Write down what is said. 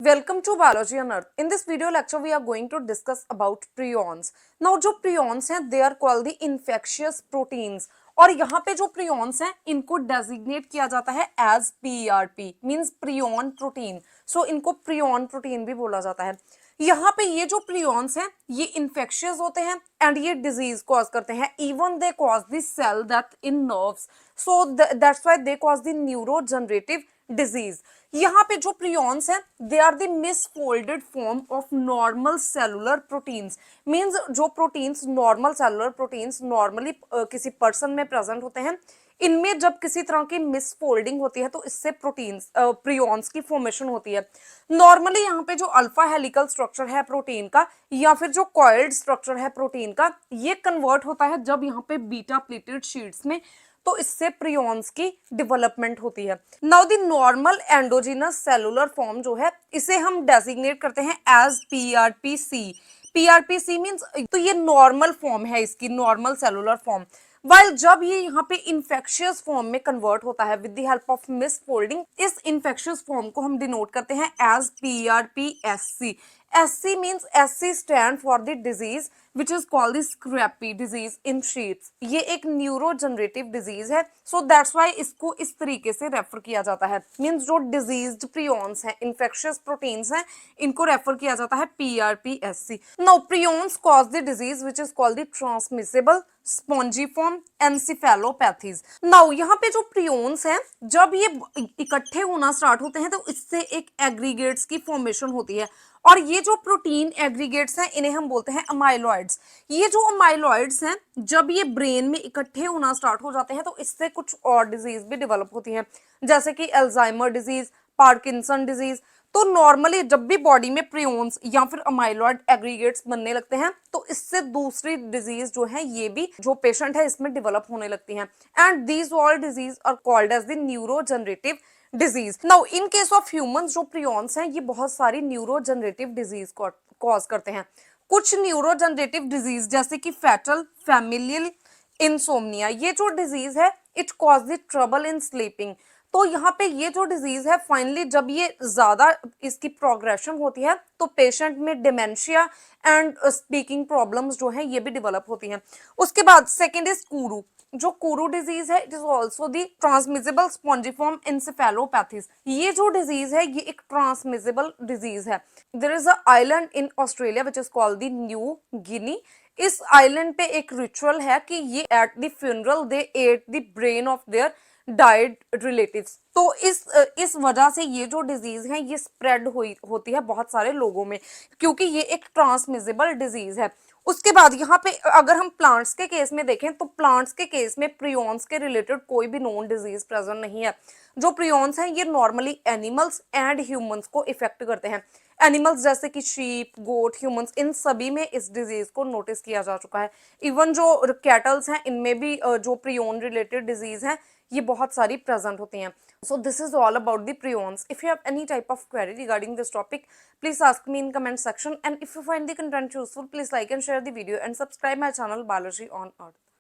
Welcome to Biology on Earth. In this video lecture, we are going to discuss about prions. Now, जो prions हैं, they are called the infectious proteins. और यहाँ पे जो prions हैं, इनको designate किया जाता है as PRP, means prion protein. So इनको prion protein भी बोला जाता है. यहाँ पे ये जो prions हैं, ये infectious होते हैं and ये disease cause करते हैं. Even they cause the cell death in nerves. So that's why they cause the neurodegenerative disease. यहाँ पे जो prions हैं they are the misfolded form of normal cellular proteins. Means जो proteins normal cellular proteins normally किसी person में present होते हैं, इनमें जब किसी तरह की मिसफोल्डिंग होती है तो इससे प्रोटीन्स प्रियॉन्स की फॉर्मेशन होती है. नॉर्मली यहाँ पे जो अल्फा हेलिकल स्ट्रक्चर है प्रोटीन का या फिर जो कॉइल्ड स्ट्रक्चर है प्रोटीन का, ये कन्वर्ट होता है जब यहाँ पे बीटा प्लेटेड शीट्स में, तो इससे प्रियॉन्स की डेवलपमेंट होती है. Now the normal endogenous cellular form जो है इसे हम डेजिग्नेट करते हैं एज पीआरपीसी. पीआरपीसी मींस तो ये नॉर्मल फॉर्म है इसकी, नॉर्मल सेलुलर फॉर्म. वाइल जब ये यहाँ पे इन्फेक्शियस फॉर्म में कन्वर्ट होता है with the help of misfolding, इस इन्फेक्शियस फॉर्म को हम डिनोट करते हैं as पीआरपीएससी. SC means SC stand for the disease which is called the scrapie disease in sheets. ये एक न्यूरोजनरेटिव डिजीज है, so that's why इसको इस तरीके से रेफर किया जाता है. मीन्स जो डिजीज्ड प्रियॉन्स हैं, इन्फेक्शियस प्रोटीन्स हैं, इनको रेफर किया जाता है PRPSC. Now prions cause the disease which is called the transmissible spongiform encephalopathies. Now यहाँ पे जो प्रियॉन्स हैं जब ये इकट्ठे होना स्टार्ट होते हैं तो इससे एक एग्रीगेट्स की फॉर्मेशन होती है, और ये जो प्रोटीन एग्रीगेट्स हैं इन्हें हम बोलते हैं अमाइलॉइड्स. ये जो अमाइलॉइड्स हैं जब ये ब्रेन में इकट्ठे होना स्टार्ट हो जाते हैं तो इससे कुछ और डिजीज भी डेवलप होती हैं, जैसे कि अल्जाइमर डिजीज, पार्किंसन डिजीज. तो नॉर्मली जब भी बॉडी में प्रियॉन्स या फिर अमाइलॉइड एग्रीगेट्स बनने लगते हैं तो इससे दूसरी डिजीज जो है ये भी जो पेशेंट है इसमें डेवलप होने लगती हैं. And these all disease are called as the neurodegenerative disease. Now in case of humans जो प्रियॉन्स हैं ये बहुत सारी न्यूरोजनरेटिव डिजीज कॉज करते हैं. कुछ न्यूरोजनरेटिव डिजीज जैसे कि फैटल फैमिलियल इंसोम्निया, ये जो डिजीज है it cause the trouble in sleeping. तो यहाँ पे ये जो डिजीज है फाइनली जब ये ज्यादा इसकी प्रोग्रेशन होती है तो पेशेंट में डिमेंशिया एंड स्पीकिंग प्रॉब्लम्स जो है ये भी डेवलप होती हैं. उसके बाद सेकेंड इज कुरू. जो कुरू डिजीज है it is also the transmissible spongiform encephalopathies. ये जो डिजीज है ये एक ट्रांसमिसिबल डिजीज है. There is a island in Australia which is called the New Guinea. इस आइलैंड पे एक रिचुअल है कि ये at the funeral they ate the brain of their died relatives. तो इस वजह से ये जो डिजीज है ये स्प्रेड होती है बहुत सारे लोगों में, क्योंकि ये एक ट्रांसमिसिबल डिजीज है. उसके बाद यहाँ पे अगर हम प्लांट्स के केस में देखें तो प्लांट्स के केस में प्रियॉन्स के रिलेटेड कोई भी नॉन डिजीज प्रेजेंट नहीं है. जो प्रियॉन्स हैं ये नॉर्मली एनिमल्स एंड ह्यूमंस को इफेक्ट करते हैं. एनिमल्स जैसे कि शीप, गोट, ह्यूमंस, इन सभी में इस डिजीज को नोटिस किया जा चुका है. इवन जो कैटल्स हैं इनमें भी जो प्रियॉन रिलेटेड डिजीज हैं ये बहुत सारी प्रेजेंट होती हैं. So this is all about the prions. If you have any type of query regarding this topic, please ask me in comment section, and if you find the content useful, please like and share the video and subscribe my channel Biology on Earth.